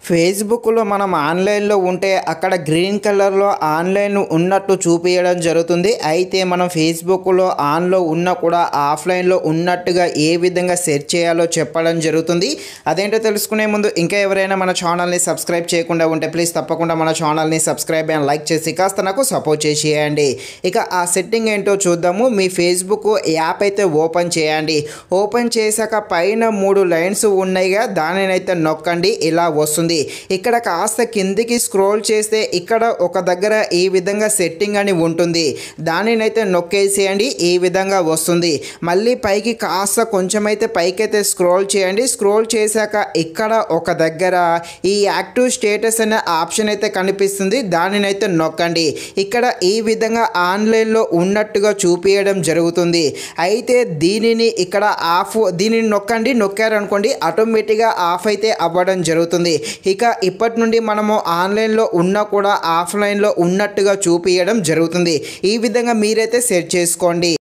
ఫేస్బుక్లో మనం ఆన్లైన్లో ఉంటే అక్కడ గ్రీన్ కలర్లో ఆన్లైన్ ఉన్నట్టు చూపించడం జరుగుతుంది. అయితే మనం ఫేస్బుక్లో ఆన్లో ఉన్నా కూడా ఆఫ్లైన్లో ఉన్నట్టుగా ఏ విధంగా సెట్ చేయాలో చెప్పడం జరుగుతుంది. అదేంటో తెలుసుకునే ముందు ఇంకా ఎవరైనా మన ఛానల్ని సబ్స్క్రైబ్ చేయకుండా ఉంటే ప్లీజ్ తప్పకుండా మన ఛానల్ని సబ్స్క్రైబ్ అండ్ లైక్ చేసి కాస్త నాకు సపోర్ట్ చేసేయండి. ఇక ఆ సెట్టింగ్ ఏంటో చూద్దాము. మీ ఫేస్బుక్ యాప్ అయితే ఓపెన్ చేయండి. ఓపెన్ చేశాక పైన 3 లైన్స్ ఉన్నాయిగా, దానినైతే నొక్కండి. ఇలా వస్తుంది. ఇక్కడ కాస్త కిందికి స్క్రోల్ చేస్తే ఇక్కడ ఒక దగ్గర ఈ విధంగా సెట్టింగ్ అని ఉంటుంది. దానినైతే నొక్కేసేయండి. ఈ విధంగా వస్తుంది. మళ్ళీ పైకి కాస్త కొంచెం అయితే పైకైతే స్క్రోల్ చేయండి. స్క్రోల్ చేశాక ఇక్కడ ఒక దగ్గర ఈ యాక్టివ్ స్టేటస్ అనే ఆప్షన్ అయితే కనిపిస్తుంది. దానినైతే నొక్కండి. ఇక్కడ ఈ విధంగా ఆన్లైన్లో ఉన్నట్టుగా చూపించడం జరుగుతుంది. అయితే దీనిని ఇక్కడ దీనిని నొక్కండి. నొక్కారనుకోండి ఆటోమేటిక్గా ఆఫ్ అయితే అవ్వడం జరుగుతుంది. ఇక ఇప్పటి నుండి మనము ఆన్లైన్లో ఉన్నా కూడా ఆఫ్లైన్లో ఉన్నట్టుగా చూపించడం జరుగుతుంది. ఈ విధంగా మీరైతే సెట్ చేసుకోండి.